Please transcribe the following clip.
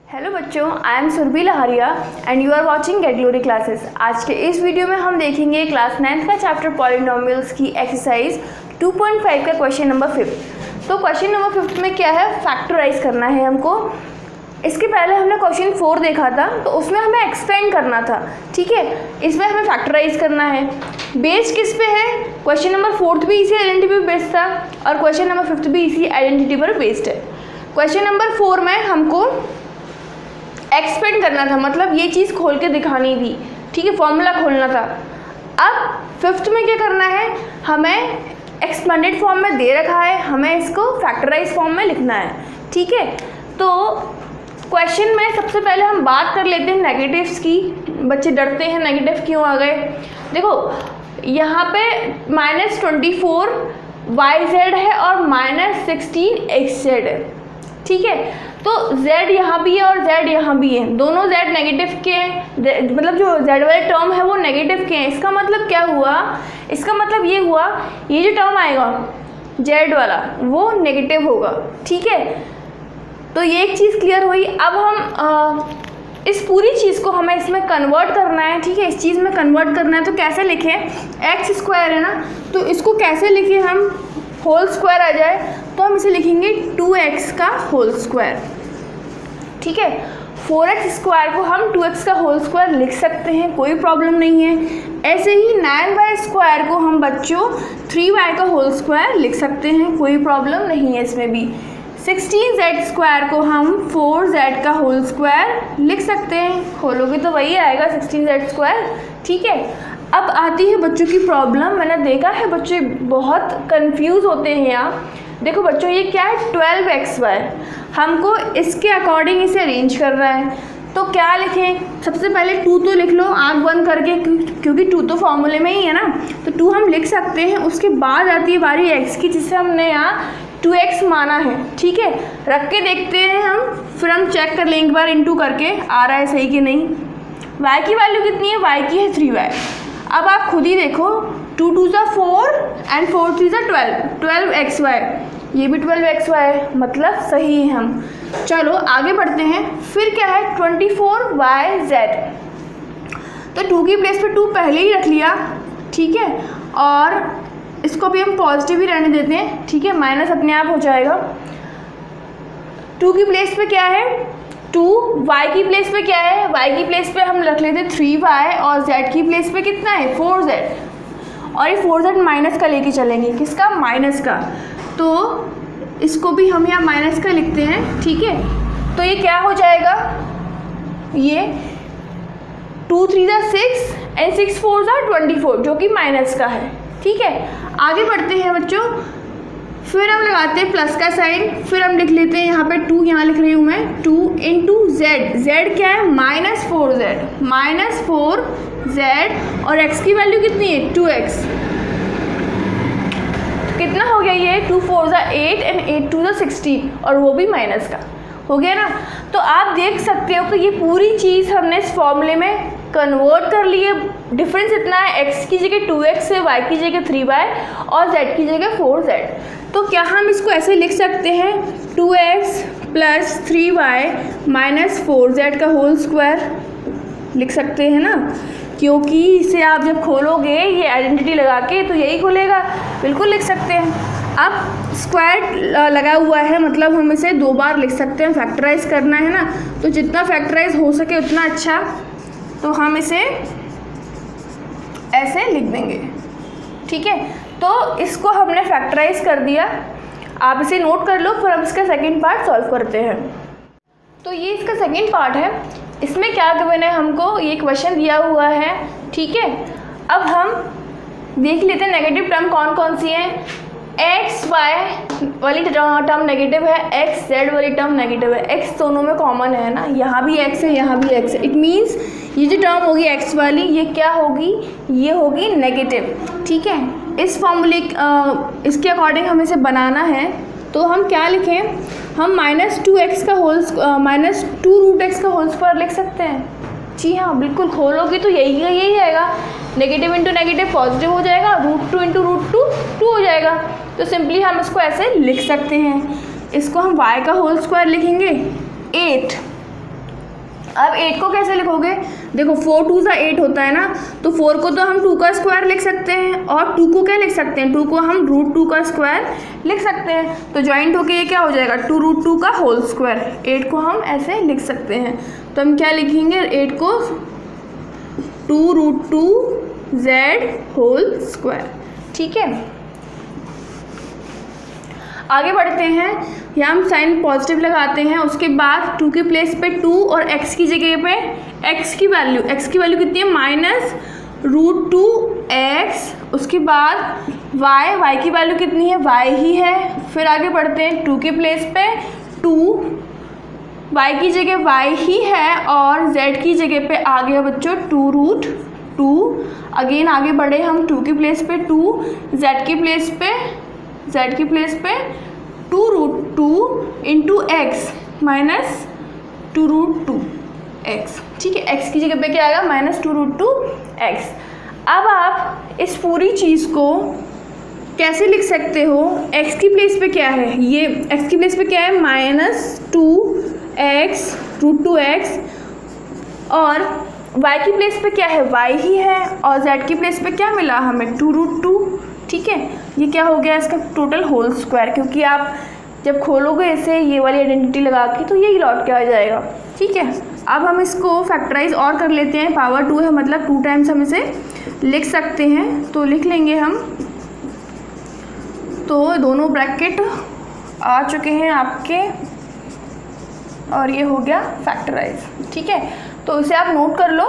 Hello बच्चों, I am Surabhi Lahariya and you are watching get glory classes. आज के इस वीडियो में हम देखेंगे क्लास 9th का चैप्टर पॉलिनोमियल्स की एक्सरसाइज 2.5 का क्वेश्चन नंबर 5। तो क्वेश्चन नंबर 5 में क्या है, फैक्टराइज करना है हमको। इसके पहले हमने क्वेश्चन 4 देखा था, तो उसमें हमें एक्सपेंड करना था, ठीक है। इसमें हमें फैक्टराइज करना है। बेस्ड किस पे है? क्वेश्चन नंबर 4 भी इसी आइडेंटिटी पर बेस्ड था और क्वेश्चन नंबर 5 भी इसी आइडेंटिटी पर बेस्ड है। क्वेश्चन नंबर 4 में हमको एक्सपेंड करना था, मतलब ये चीज़ खोल के दिखानी थी, ठीक है, फॉर्मूला खोलना था। अब 5th में क्या करना है, हमें एक्सपेंडेड फॉर्म में दे रखा है, हमें इसको फैक्टराइज फॉर्म में लिखना है, ठीक है। तो क्वेश्चन में सबसे पहले हम बात कर लेते हैं नेगेटिव्स की। बच्चे डरते हैं नेगेटिव क्यों आ गए। देखो यहाँ पे -24 YZ है और -16 XZ है, ठीक है। तो Z यहाँ भी है और Z यहाँ भी है, दोनों Z नेगेटिव के हैं, मतलब जो Z वाले टर्म है वो नेगेटिव के हैं। इसका मतलब क्या हुआ, इसका मतलब ये हुआ ये जो टर्म आएगा Z वाला वो नेगेटिव होगा, ठीक है। तो ये एक चीज़ क्लियर हुई। अब हम इस पूरी चीज़ को हमें इसमें कन्वर्ट करना है, ठीक है, इस चीज़ में कन्वर्ट करना है। तो कैसे लिखें, x² है ना, तो इसको कैसे लिखें हम, होल स्क्वायर आ जाए तो हम इसे लिखेंगे 2x का होल स्क्वायर, ठीक है। 4x² को हम 2x का होल स्क्वायर लिख सकते हैं, कोई प्रॉब्लम नहीं है। ऐसे ही 9y² को हम बच्चों 3y का होल स्क्वायर लिख सकते हैं, कोई प्रॉब्लम नहीं है इसमें भी। 16z² को हम 4z का होल स्क्वायर लिख सकते हैं, खोलोगे तो वही आएगा 16z², ठीक है। अब आती है बच्चों की प्रॉब्लम। मैंने देखा है बच्चे बहुत कंफ्यूज होते हैं यहाँ। देखो बच्चों ये क्या है, 12xy, हमको इसके अकॉर्डिंग इसे अरेंज करना है। तो क्या लिखें, सबसे पहले 2 तो लिख लो आँख बंद करके, क्योंकि 2 तो फॉर्मूले में ही है ना, तो 2 हम लिख सकते हैं। उसके बाद आती है बारी x की, जिसे हमने यहाँ 2x माना है, ठीक है। रख के देखते हैं हम, फिर हम चेक कर लेंगे एक बार इंटू करके आ रहा है सही कि नहीं। y की वैल्यू कितनी है, y की है 3y। अब आप खुद ही देखो, 2 2 सा 4 एंड 4 3 सा 12xy, ये भी 12xy है, मतलब सही है हम। चलो आगे बढ़ते हैं। फिर क्या है 24yz, तो 2 की प्लेस पे 2 पहले ही रख लिया, ठीक है, और इसको भी हम पॉजिटिव ही रहने देते हैं, ठीक है, माइनस अपने आप हो जाएगा। 2 की प्लेस पे क्या है 2, y की प्लेस पे क्या है, y की प्लेस पे हम रख लेते 3y और z की प्लेस पे कितना है 4z, और ये 4z माइनस का लेके चलेंगे, किसका, माइनस का। तो इसको भी हम यहाँ माइनस का लिखते हैं, ठीक है। तो ये क्या हो जाएगा, ये 2 3 6 एंड 6 4 24, जो कि माइनस का है, ठीक है। आगे बढ़ते हैं बच्चों। फिर हम लगाते हैं प्लस का साइन, फिर हम लिख लेते हैं यहाँ पे 2, यहाँ लिख रही हूँ मैं 2 इंटू z क्या है -4z और x की वैल्यू कितनी है 2x। कितना हो गया ये, 2 4 8 एंड 8 2 16, और वो भी माइनस का हो गया ना। तो आप देख सकते हो कि ये पूरी चीज़ हमने इस फॉर्मूले में कन्वर्ट कर ली है। डिफरेंस इतना है, x की जगह 2x है, y की जगह 3y और z की जगह 4z। तो क्या हम इसको ऐसे लिख सकते हैं 2x plus 3y minus 4z का होल स्क्वायर, लिख सकते हैं ना, क्योंकि इसे आप जब खोलोगे ये आइडेंटिटी लगा के तो यही खुलेगा, बिल्कुल लिख सकते हैं। अब स्क्वायर लगा हुआ है, मतलब हम इसे 2 बार लिख सकते हैं, फैक्टराइज करना है ना, तो जितना फैक्टराइज हो सके उतना अच्छा। तो हम इसे ऐसे लिख देंगे, ठीक है। तो इसको हमने फैक्टराइज कर दिया, आप इसे नोट कर लो, फिर हम इसका सेकंड पार्ट सॉल्व करते हैं। तो ये इसका सेकंड पार्ट है। इसमें क्या गिवन है, हमको ये क्वेश्चन दिया हुआ है, ठीक है। अब हम देख लेते हैं नेगेटिव टर्म कौन कौन सी हैं। एक्स वाई वाली टर्म नेगेटिव है, एक्स जेड वाली टर्म नेगेटिव है। एक्स दोनों में कॉमन है ना, यहाँ भी एक्स है यहाँ भी एक्स है। इट मीन्स ये जो टर्म होगी एक्स वाली, ये क्या होगी, ये होगी नेगेटिव, ठीक है। इस फॉर्मूले इसके अकॉर्डिंग हमें इसे बनाना है। तो हम क्या लिखें, हम -2x का होल -2√x का होल स्क्वायर लिख सकते हैं। जी हाँ, बिल्कुल, खोलोगे तो यही आएगा, नेगेटिव इंटू नेगेटिव पॉजिटिव हो जाएगा, √2 इंटू √2 2 हो जाएगा। तो सिंपली हम इसको ऐसे लिख सकते हैं। इसको हम y का होल स्क्वायर लिखेंगे 8, अब 8 को कैसे लिखोगे, देखो 4 2 सा 8 होता है ना, तो 4 को तो हम 2 का स्क्वायर लिख सकते हैं और 2 को क्या लिख सकते हैं, 2 को हम √2 का स्क्वायर लिख सकते हैं। तो ज्वाइंट होके ये क्या हो जाएगा 2√2 का होल स्क्वायर। 8 को हम ऐसे लिख सकते हैं, तो हम क्या लिखेंगे 8 को 2√2z होल स्क्वायर। ठीक है, आगे बढ़ते हैं। यहाँ हम साइन पॉजिटिव लगाते हैं, उसके बाद 2 के प्लेस पे 2 और x की जगह पे x की वैल्यू कितनी है -√2x। उसके बाद y की वैल्यू कितनी है, y ही है। फिर आगे बढ़ते हैं 2 के प्लेस पे 2, y की जगह y ही है और z की जगह पे आ गया बच्चों 2√2। अगेन आगे बढ़े हम 2 के प्लेस पे 2, z के प्लेस पे 2√2 इंटू x माइनस 2√2x। ठीक है, x की जगह पे क्या आएगा -2√2x। अब आप इस पूरी चीज़ को कैसे लिख सकते हो, x की प्लेस पे क्या है, ये x की प्लेस पे क्या है -2x √2x और y की प्लेस पे क्या है y ही है और z की प्लेस पे क्या मिला हमें 2√2। ठीक है, ये क्या हो गया इसका टोटल होल स्क्वायर, क्योंकि आप जब खोलोगे इसे ये वाली आइडेंटिटी लगा के तो यही लौट के आ जाएगा। ठीक है, अब हम इसको फैक्टराइज और कर लेते हैं। पावर 2 है मतलब 2 टाइम्स हम इसे लिख सकते हैं, तो लिख लेंगे हम। तो दोनों ब्रैकेट आ चुके हैं आपके और ये हो गया फैक्टराइज। ठीक है, तो इसे आप नोट कर लो।